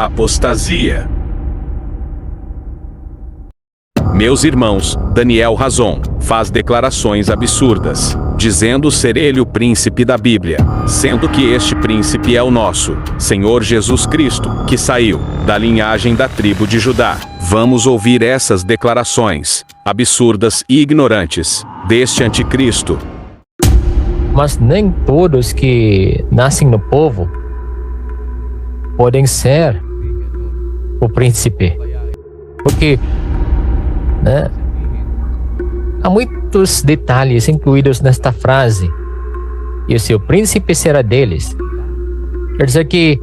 Apostasia. Meus irmãos, Daniel Razon faz declarações absurdas, dizendo ser ele o príncipe da Bíblia, sendo que este príncipe é o nosso Senhor Jesus Cristo, que saiu da linhagem da tribo de Judá. Vamos ouvir essas declarações absurdas e ignorantes deste anticristo. Mas nem todos que nascem no povo podem ser o príncipe, porque há muitos detalhes incluídos nesta frase. E o seu príncipe será deles. Quer dizer que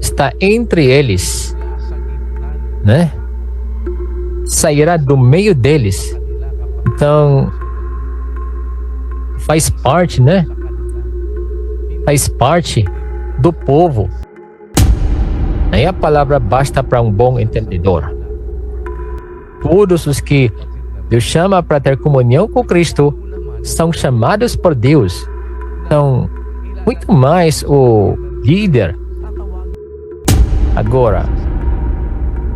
está entre eles, sairá do meio deles. Então faz parte, faz parte do povo. Aí a palavra basta para um bom entendedor. Todos os que Deus chama para ter comunhão com Cristo são chamados por Deus. Então, muito mais o líder. Agora,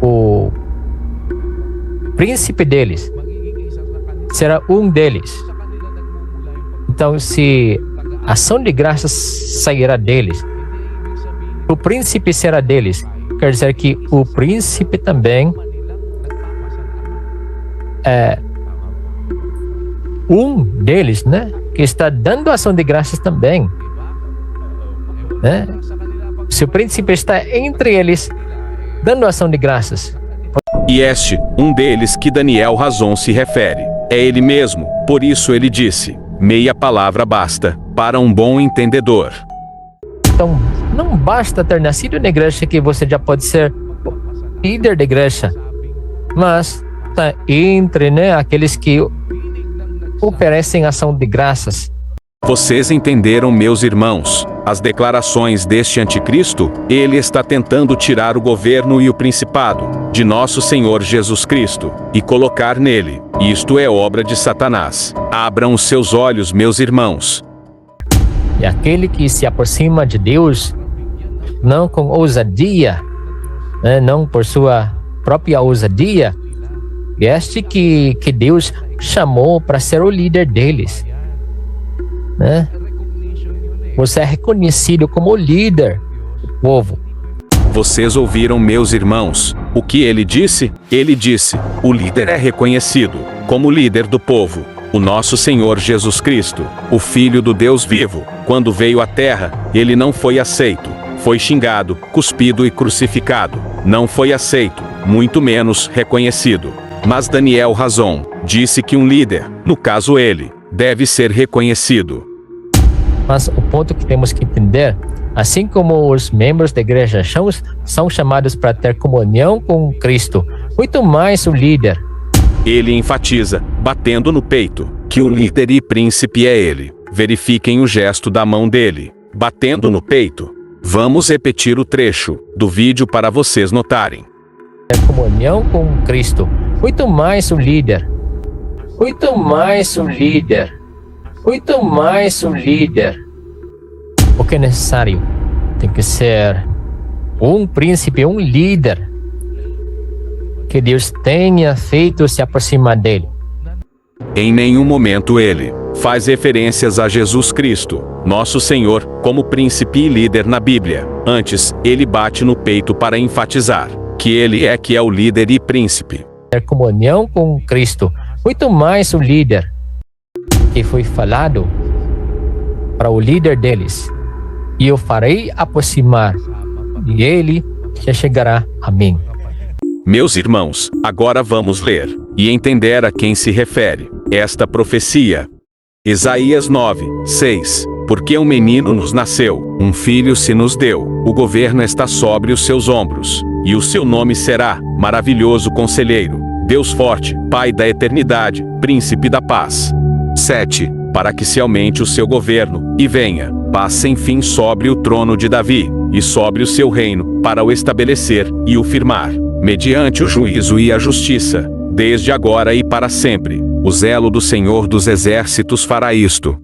o príncipe deles será um deles. Então, se a ação de graças sairá deles, o príncipe será deles, quer dizer que o príncipe também é um deles, que está dando ação de graças também, Se o príncipe está entre eles, dando ação de graças. E este, um deles que Daniel Razon se refere, é ele mesmo. Por isso ele disse: meia palavra basta para um bom entendedor. Então, não basta ter nascido na igreja que você já pode ser líder da igreja, mas está entre aqueles que oferecem ação de graças. Vocês entenderam, meus irmãos, as declarações deste anticristo? Ele está tentando tirar o governo e o principado de nosso Senhor Jesus Cristo e colocar nele. Isto é obra de Satanás. Abram os seus olhos, meus irmãos. E aquele que se aproxima de Deus, não com ousadia, não por sua própria ousadia, este que Deus chamou para ser o líder deles. Você é reconhecido como líder do povo. Vocês ouviram, meus irmãos, o que ele disse? Ele disse: o líder é reconhecido como líder do povo. O nosso Senhor Jesus Cristo, o Filho do Deus vivo, quando veio à terra, ele não foi aceito. Foi xingado, cuspido e crucificado. Não foi aceito, muito menos reconhecido. Mas Daniel Razon disse que um líder, no caso ele, deve ser reconhecido. Mas o ponto que temos que entender, assim como os membros da igreja são chamados para ter comunhão com Cristo, muito mais o líder. Ele enfatiza, batendo no peito, que o líder e príncipe é ele. Verifiquem o gesto da mão dele, batendo no peito. Vamos repetir o trecho do vídeo para vocês notarem. Ter comunhão com Cristo, muito mais o líder. Muito mais o líder. Muito mais o líder. O que é necessário? Tem que ser um príncipe, um líder, que Deus tenha feito se aproximar dele. Em nenhum momento ele faz referências a Jesus Cristo, nosso Senhor, como príncipe e líder na Bíblia. Antes, ele bate no peito para enfatizar que ele é que é o líder e príncipe. Ter comunhão com Cristo, muito mais o líder, que foi falado para o líder deles. E eu farei aproximar, e ele já chegará a mim. Meus irmãos, agora vamos ler e entender a quem se refere esta profecia. Isaías 9:6. Porque um menino nos nasceu, um filho se nos deu, o governo está sobre os seus ombros, e o seu nome será Maravilhoso Conselheiro, Deus Forte, Pai da Eternidade, Príncipe da Paz. 7. Para que se aumente o seu governo, e venha paz sem fim sobre o trono de Davi, e sobre o seu reino, para o estabelecer e o firmar, mediante o juízo e a justiça, desde agora e para sempre. O zelo do Senhor dos Exércitos fará isto.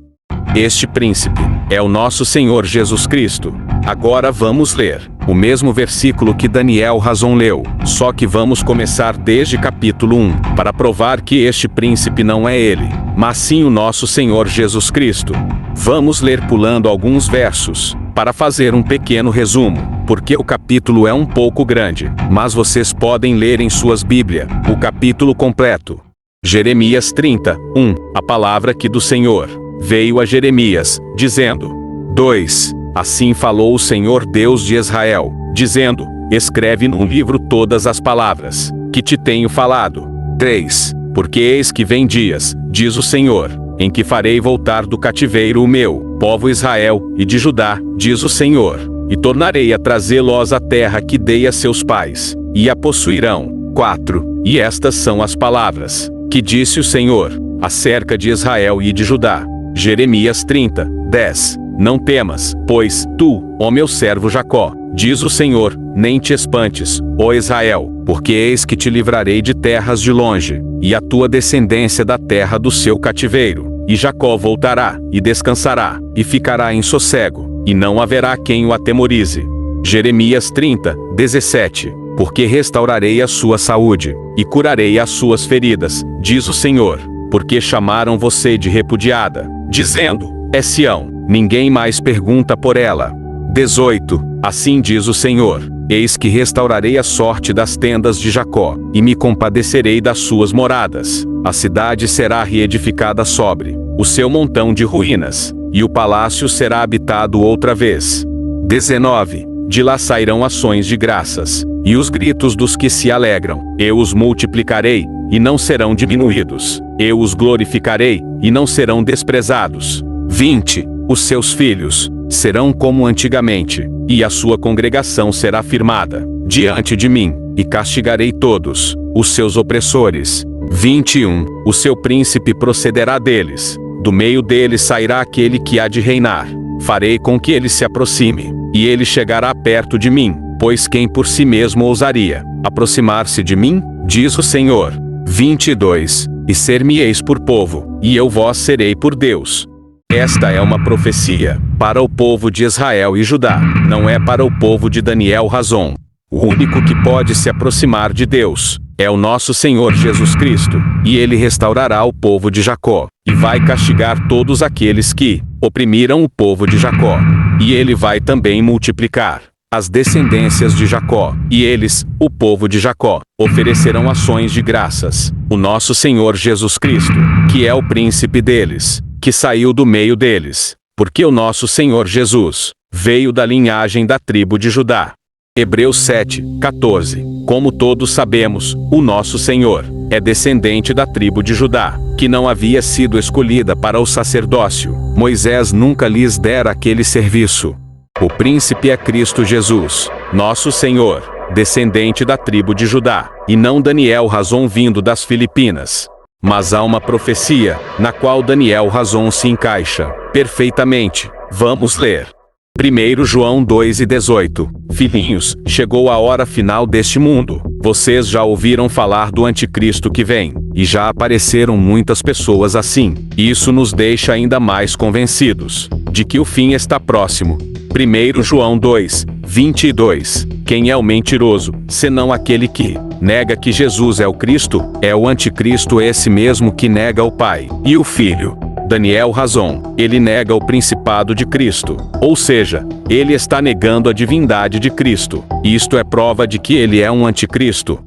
Este príncipe é o nosso Senhor Jesus Cristo. Agora vamos ler o mesmo versículo que Daniel Razon leu, só que vamos começar desde capítulo 1, para provar que este príncipe não é ele, mas sim o nosso Senhor Jesus Cristo. Vamos ler pulando alguns versos, para fazer um pequeno resumo, porque o capítulo é um pouco grande, mas vocês podem ler em suas Bíblias o capítulo completo. Jeremias 30:1. A palavra que do Senhor veio a Jeremias, dizendo: 2. Assim falou o Senhor Deus de Israel, dizendo: escreve num livro todas as palavras que te tenho falado. 3. Porque eis que vem dias, diz o Senhor, em que farei voltar do cativeiro o meu povo Israel e de Judá, diz o Senhor, e tornarei a trazê-los à terra que dei a seus pais, e a possuirão. 4. E estas são as palavras que disse o Senhor acerca de Israel e de Judá. Jeremias 30:10. Não temas, pois, tu, ó meu servo Jacó, diz o Senhor, nem te espantes, ó Israel, porque eis que te livrarei de terras de longe, e a tua descendência da terra do seu cativeiro. E Jacó voltará, e descansará, e ficará em sossego, e não haverá quem o atemorize. Jeremias 30:17. Porque restaurarei a sua saúde, e curarei as suas feridas, diz o Senhor, porque chamaram você de repudiada, dizendo: é Sião, ninguém mais pergunta por ela. 18. Assim diz o Senhor: eis que restaurarei a sorte das tendas de Jacó, e me compadecerei das suas moradas. A cidade será reedificada sobre o seu montão de ruínas, e o palácio será habitado outra vez. 19. De lá sairão ações de graças, e os gritos dos que se alegram. Eu os multiplicarei, e não serão diminuídos. Eu os glorificarei, e não serão desprezados. 20. Os seus filhos serão como antigamente, e a sua congregação será firmada diante de mim, e castigarei todos os seus opressores. 21. O seu príncipe procederá deles. Do meio deles sairá aquele que há de reinar. Farei com que ele se aproxime, e ele chegará perto de mim, pois quem por si mesmo ousaria aproximar-se de mim, diz o Senhor. 22. E ser-me-eis por povo, e eu vós serei por Deus. Esta é uma profecia para o povo de Israel e Judá, não é para o povo de Daniel Razon. O único que pode se aproximar de Deus é o nosso Senhor Jesus Cristo, e ele restaurará o povo de Jacó, e vai castigar todos aqueles que oprimiram o povo de Jacó. E ele vai também multiplicar as descendências de Jacó, e eles, o povo de Jacó, oferecerão ações de graças. O nosso Senhor Jesus Cristo, que é o príncipe deles, que saiu do meio deles, porque o nosso Senhor Jesus veio da linhagem da tribo de Judá. Hebreus 7:14. Como todos sabemos, o nosso Senhor é descendente da tribo de Judá, que não havia sido escolhida para o sacerdócio. Moisés nunca lhes dera aquele serviço. O príncipe é Cristo Jesus, nosso Senhor, descendente da tribo de Judá, e não Daniel Razon vindo das Filipinas. Mas há uma profecia, na qual Daniel Razon se encaixa perfeitamente. Vamos ler. 1 João 2:18. Filhinhos, chegou a hora final deste mundo. Vocês já ouviram falar do anticristo que vem, e já apareceram muitas pessoas assim. Isso nos deixa ainda mais convencidos de que o fim está próximo. 1 João 2:22. Quem é o mentiroso, senão aquele que nega que Jesus é o Cristo? É o anticristo esse mesmo que nega o Pai e o Filho. Daniel Razon, ele nega o principado de Cristo, ou seja, ele está negando a divindade de Cristo. Isto é prova de que ele é um anticristo.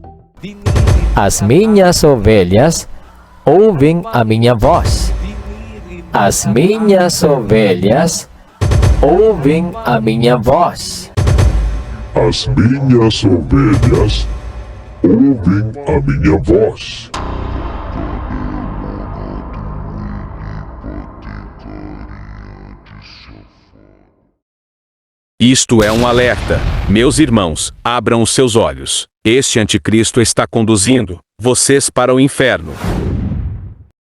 As minhas ovelhas ouvem a minha voz. As minhas ovelhas ouvem a minha voz. As minhas ovelhas ouvem a minha voz. Isto é um alerta. Meus irmãos, abram os seus olhos. Este anticristo está conduzindo vocês para o inferno.